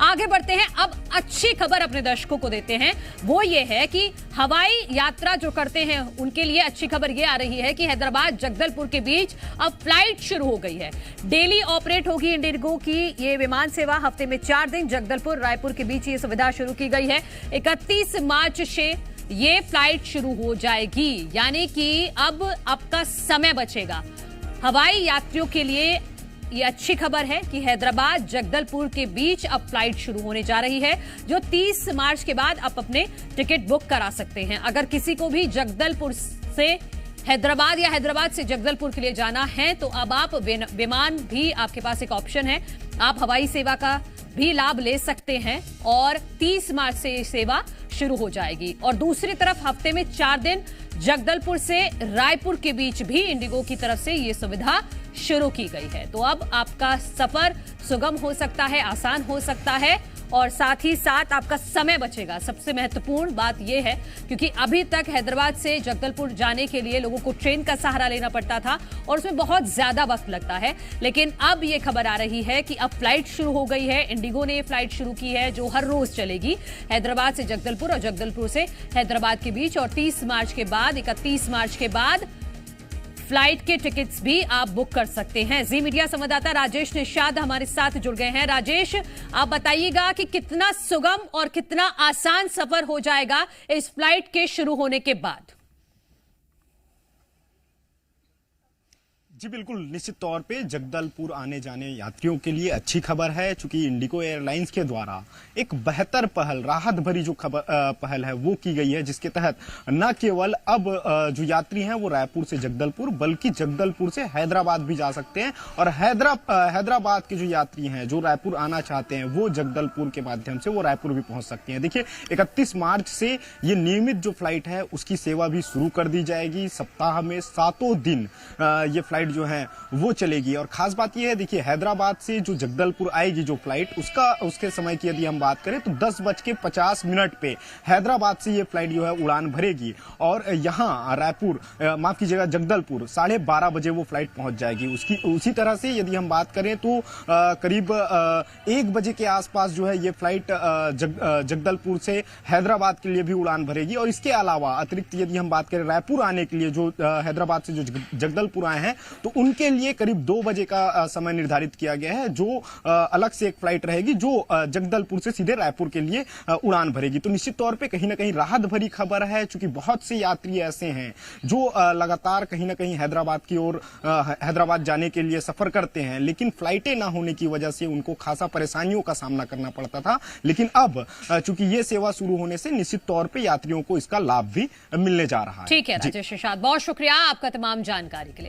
आगे बढ़ते हैं, अब अच्छी खबर अपने दर्शकों को देते हैं। वो ये है कि हवाई यात्रा जो करते हैं उनके लिए अच्छी खबर ये आ रही है कि हैदराबाद जगदलपुर के बीच अब फ्लाइट शुरू हो गई है। डेली ऑपरेट होगी इंडिगो की ये विमान सेवा। हफ्ते में 4 दिन जगदलपुर रायपुर के बीच ये सुविधा शुरू की गई है। 31 मार्च से ये फ्लाइट शुरू हो जाएगी, यानी कि अब आपका समय बचेगा। हवाई यात्रियों के लिए ये अच्छी खबर है कि हैदराबाद जगदलपुर के बीच अब फ्लाइट शुरू होने जा रही है, जो 30 मार्च के बाद आप अपने टिकट बुक करा सकते हैं। अगर किसी को भी जगदलपुर से हैदराबाद या हैदराबाद से जगदलपुर के लिए जाना है तो अब आप विमान भी आपके पास एक ऑप्शन है। आप हवाई सेवा का भी लाभ ले सकते हैं और 30 मार्च से ये सेवा शुरू हो जाएगी। और दूसरी तरफ हफ्ते में 4 दिन जगदलपुर से रायपुर के बीच भी इंडिगो की तरफ से ये सुविधा शुरू की गई है। तो अब आपका सफर सुगम हो सकता है, आसान हो सकता है और साथ ही साथ आपका समय बचेगा। सबसे महत्वपूर्ण बात यह है क्योंकि अभी तक हैदराबाद से जगदलपुर जाने के लिए लोगों को ट्रेन का सहारा लेना पड़ता था और उसमें बहुत ज्यादा वक्त लगता है। लेकिन अब ये खबर आ रही है कि अब फ्लाइट शुरू हो गई है। इंडिगो ने ये फ्लाइट शुरू की है जो हर रोज चलेगी हैदराबाद से जगदलपुर और जगदलपुर से हैदराबाद के बीच। और 30 मार्च के बाद 31 मार्च के बाद फ्लाइट के टिकट्स भी आप बुक कर सकते हैं। जी मीडिया संवाददाता राजेश निषाद हमारे साथ जुड़ गए हैं। राजेश, आप बताइएगा कि कितना सुगम और कितना आसान सफर हो जाएगा इस फ्लाइट के शुरू होने के बाद। जी बिल्कुल, निश्चित तौर पे जगदलपुर आने जाने यात्रियों के लिए अच्छी खबर है, क्योंकि इंडिगो एयरलाइंस के द्वारा एक बेहतर पहल, राहत भरी जो पहल है वो की गई है, जिसके तहत न केवल अब जो यात्री हैं वो रायपुर से जगदलपुर बल्कि जगदलपुर से हैदराबाद भी जा सकते हैं। और हैदराबाद के जो यात्री हैं जो रायपुर आना चाहते हैं वो जगदलपुर के माध्यम से वो रायपुर भी पहुंच सकते हैं। देखिए, 31 मार्च से ये नियमित जो फ्लाइट है उसकी सेवा भी शुरू कर दी जाएगी। सप्ताह में 7 दिन ये फ्लाइट जो है वो चलेगी। और खास बात ये है, देखिए, हैदराबाद से जो जगदलपुर आएगी जो फ्लाइट, उसके समय की यदि हम बात करें तो 10:50 पे हैदराबाद से ये फ्लाइट जो है उड़ान भरेगी और यहाँ रायपुर, माफ कीजिएगा, जगदलपुर 12:30 बजे वो फ्लाइट पहुंच जाएगी। उसी तरह से यदि हम बात करें तो करीब 1 बजे के आसपास जो है ये फ्लाइट जगदलपुर से हैदराबाद के लिए भी उड़ान भरेगी। और इसके अलावा अतिरिक्त यदि हम बात करें रायपुर आने के लिए जो हैदराबाद से जो जगदलपुर आए हैं तो उनके लिए करीब 2 बजे का समय निर्धारित किया गया है, जो अलग से एक फ्लाइट रहेगी जो जगदलपुर से सीधे रायपुर के लिए उड़ान भरेगी। तो निश्चित तौर पे कहीं ना कहीं राहत भरी खबर है, क्योंकि बहुत से यात्री ऐसे हैं जो लगातार कहीं ना कहीं हैदराबाद की ओर हैदराबाद जाने के लिए सफर करते हैं, लेकिन फ्लाइटें ना होने की वजह से उनको खासा परेशानियों का सामना करना पड़ता था। लेकिन अब चूंकि ये सेवा शुरू होने से निश्चित तौर पर यात्रियों को इसका लाभ भी मिलने जा रहा है। ठीक है राजेश निषाद, बहुत शुक्रिया आपका तमाम जानकारी के लिए।